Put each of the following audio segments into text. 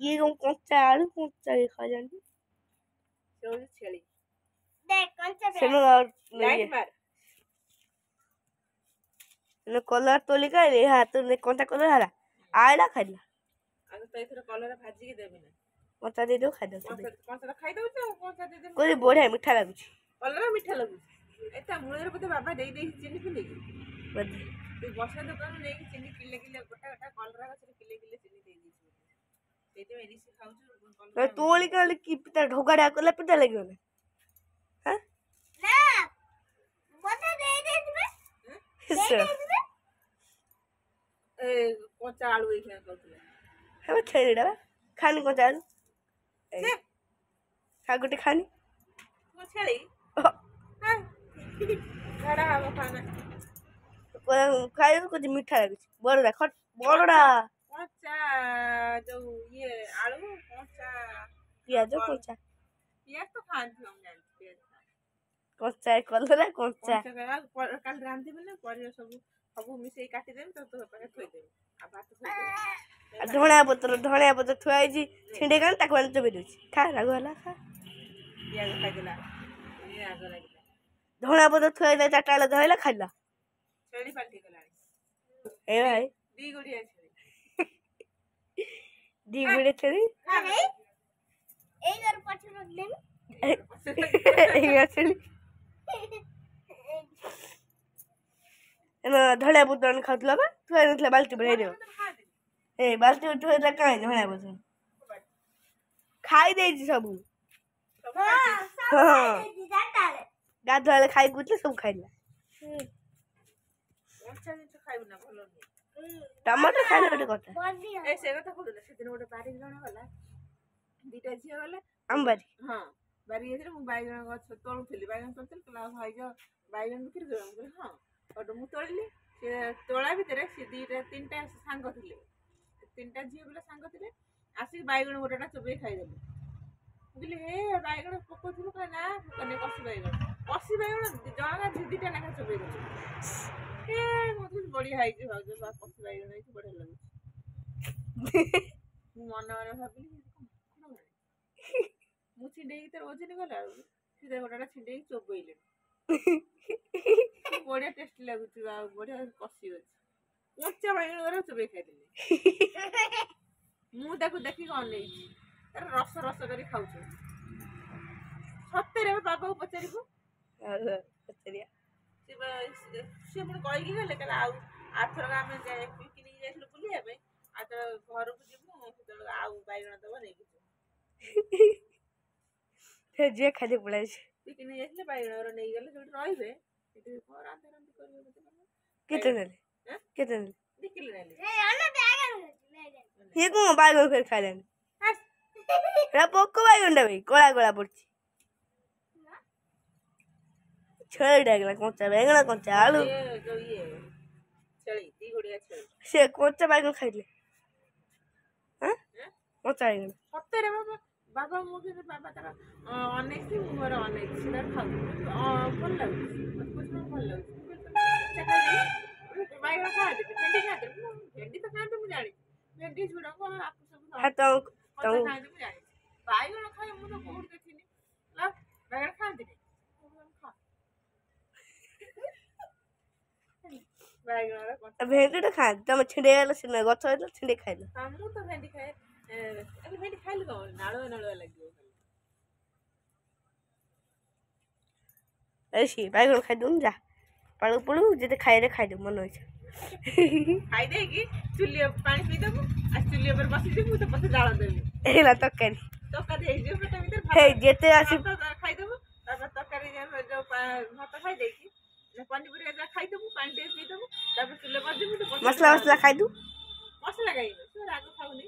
ये कच्चा आलू कच्चा खा जानी छेली देख कौन सा सुनो और लाइट मार ने कलर तो लिखा है हां तूने कौन सा कलर हरा आड़ा खाइला आगे तो इथर कलर भाजी के देबे ना कौन दे दो खा दो कौन सा खाई दउ छ कौन सा दे दे कोई बढ़िया मीठा लागु कलर मीठा लागु एता मुळेर पते बाबा देई देई चिनी पिले बदे तू बसा दुकान ले चिनी किले किले गोटा गोटा कलर गछ किले किले चिनी देई दी देते मेरी से खाउ छ तो तोली का की पिता ढोगाड़ा कोला पिता लगियो ना हां ना बता दे दे तुम्हें ए कच्चा आलू एखे कहतले हम छेड़ा खानी को जान से खा गुटे खानी को छेली हां घड़ा आवा खाना को खाए कुछ मीठा लागे बड़ड़ा खट बड़ड़ा कच्चा जो ये आलू कच्चा प्याज कच्चा पियाज तो खाती हम जानते पियाज कच्चा कलर कच्चा कल रांधे बने परिया सब मिसे काटी देम तो पाके थोई देम आ भात थोई देम धनिया पत्र थुआई जी छिंडे कान ताको आन चबे दोछि खा रागो हला खा पियाज खाई देला ये आग लागिला धनिया पत्र थुआई दे चाटाला धइला खाइला छेली पाल्टी गलानी ए भाई दी गुड़िया छेली दी गुड़े छड़ी अरे एक और पछ रख दे ए छड़ी एना धनिया पत्र खातला बा थुआई नथला बाल्टी भरे देओ ए बाल्टी थुआई काई धनिया पत्र खाई दे जी सब हां सब जाता है गाधवाले खाई गुतले सब खाइला अच्छा दिन तो खाइबो ना भलो नहीं टमाटर खाइले गोटे कथा बोल दिया ए से कथा कहले से दिन गोटे बारी जण गला दीटा झिया गले अंबारी हां बारी एथरे मु बाइगण गछ तोलुथली बाइगण तोलुथली कला भाई जो बाइगण बिक्री करम हां और मु तोड़ली से तोळा भितरे से दीटा तीनटा सांग थिले तीनटा झिया बोला सांग थिले आसी बाइगण गोटेटा चबे खाइ देले बुझले हे बाइगण पको थिलु का ना कने कसी बाइगण जणा दीटा ना चबे देले ए मधु बढ़िया हाइ जे भाउज बा कसी बाइगण है बढ़िया लागु मु मन मन भाबिली मु छिंडे तर ओजन गला सीधा गोटाटा छिंडे चोबइले बढ़िया टेस्ट लागुची बा बढ़िया कसी अछि कच्चा बाइगण गरे चबे खाइ देले मु ताको देखि कोन नै तर रस रस करी खाउ छ सत्तरे बाबा को पचारिबो पचरिया से mun कहि कि गले कला आउ आथर का में जाय किनि जाइलु बुलिया बे आ त घर को जिमु त आउ बाइगण दबो नै कि फिर जे खाली पड़ाई किनि जाइले बाइगण रो नै गेले जोट रहिबे एते रांधे रांधे करबे कितने कितने निकल ले ए आना बैगन ये को बाइगण फिर खा लेन रे पोको बाइगण दे भाई कोला कोला पड़ची छेड़ डागला कच्चा बाइगण कच्चा आलू ये जो ये छेली दी गुड़िया छेली से कच्चा बाइगण खाइले हां कच्चा बाइगण सत्तरे बाबा बाबा मुझे बाबा तारा अनेक से मोर अनेक से खाऊ भल लागु कुछ न भल लागु चका बाइगण खा दे भेंडी खा दे भेंडी तो खाते मु जानी भेंडी छुड़ा को आप सब हां तो खाते मु जानी बाइगण खाए मु तो बहुत देखिनी ला बाइगण खा दे बाइगण भेंडी तो खा तुम छिंडे गेल से गछ होइल छिंडे खाइल हम तो भेंडी खाए अरे भेंडी खाइल गो नाळो नाळो लागियो ऐसी बाइगण खाइ दूं जा पळू पळू जेते खाइ रे खाइ दे मन होइछ खाई दे कि चुल्ली पानी पी देबो आ चुल्ली पर बसी देबो तो पते जाळ देबो एला तकरी तका दे जे पेट भीतर हे जेते आसी खाई देबो तापर तकारी जो भात खाई दे कि पानी पूरी जा खाई देबो पानी दे पी देबो तापर चुल्ली पर देबो तो मसला मसला खाइ दू मसला खाई तो राग खाउनी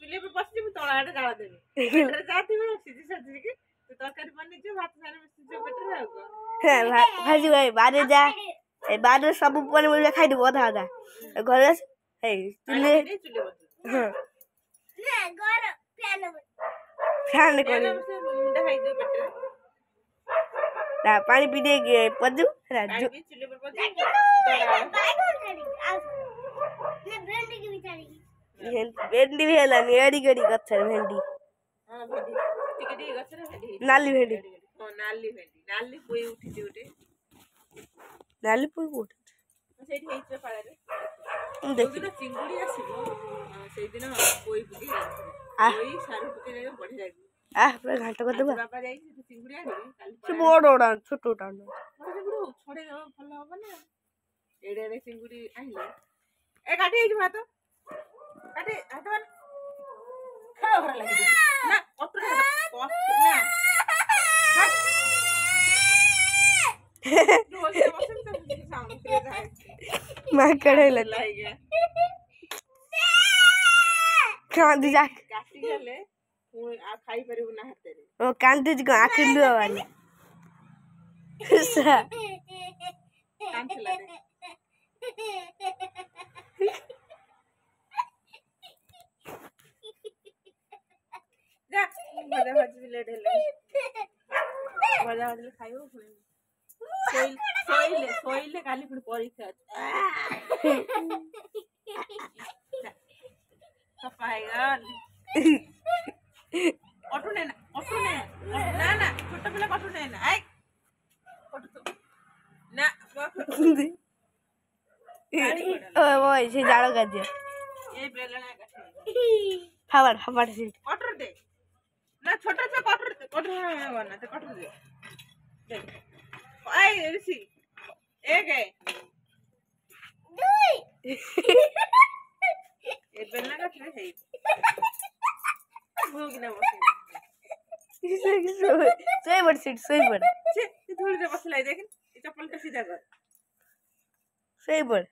चुल्ली पर बसी देबो तळा आडे जाळ देबो पेट जाती हो सीधी सीधी कि तो तकारी बनी जो भात खाने में सीधे पेट जाओ भाजी भाई बारे जा ए बारे सब पने मिल खाइ दू आधा आधा घर हे चुल्ले हां ना घर फैन फैन कर मुंडा खाई दे पेट ना पानी पी दे के पजू पानी पी चुल्ली पर पजू बाइगण करी आ ने भेंडी की बिचारी ଭେଣ୍ଡି ବି ହେଲାନି ଏଡି ଗେଡି ଗଛରେ ଭେଣ୍ଡି ହଁ ଭେଣ୍ଡି ଟିକେ ଟିକେ ଗଛରେ ଭେଣ୍ଡି ହେଇଛି। ନାଲି ଭେଣ୍ଡି ହଁ ନାଲି ଭେଣ୍ଡି ନାଲି ପୋଇ ଉଠିଛି ଗୋଟେ ନାଲି ପୋଇ କୋଉଠି ସେଇଠି ହେଇଛି ପାଳରେ ମୁଁ ଦେଖି ଯୋଉଦିନ ଚିଙ୍ଗୁଡି ଆସିବ ସେଇଦିନ ପୋଇ ପକେଇ ଆ। ପୋଇ ସାରୁ ପକେଇ ବଢିଆ ଲାଗିବ। ପୁରା ଘାଣ୍ଟ କରିଦେବା ବାପା ଯାଇକି ସେଠୁ ଚିଙ୍ଗୁଡି ଆଣିବେ କାଲି ସେ ବଡ ବଡ ଛୋଟ ଛୋଟ ବଡ ଚିଙ୍ଗୁଡି ହଉ ଛଡେଇ ଦବ ଭଲ ହବ ନା ଏଡେ ଏଡେ ଚିଙ୍ଗୁଡି ଆଣିଲେ ଏ କାଟି ହେଇଯିବ ହାତ କାଟି ହାତ ଖାଅ ଘର ଲାଗି ନା ଅଟୁରେ ନା ମାଙ୍କଡ ହେଲା କାନ୍ଦି ଯା କାଟିଗଲେ ପୁଣି ଆଉ ଖାଇପାରିବୁ ନା ହାତରେ ଓ କାନ୍ଦିଛି କଣ ଆଖି ଲୁହ ବାହାରିଲା କାନ୍ଦିଲା ଯା ଭଜା ଭାଜିବି ଲେଟ୍ ହେଲାଣି ଭଜା ଭାଜିଲେ ଖାଇବ ପୁଣି ଶୋଇଲେ କାଲି ପୁଣି ପରୀକ୍ଷା ଅଛି ସଫା ହେଇଗଲି ଅଟୁ ନେ ନା ନା ଛୋଟ ପିଲା କଟୁ ନେ ନା ଆଇ କଟୁ ତୁ ନା ওই সেই জাড়ো গাছে এই বেলনা কাছে খাবার সেই কটর দে না ছোট ছোট কটর না তে কটর দে দে আই ঋষি এক এ দুই এই বেলনা কাছে হেই ভুগি না বসে ଶୋଇପଡ ଛେ ଧୂଳିରେ ବସିଲା ଦେଖିନ୍ ଏ ଚପଲଟା ସିଧା କର ଶୋଇପଡ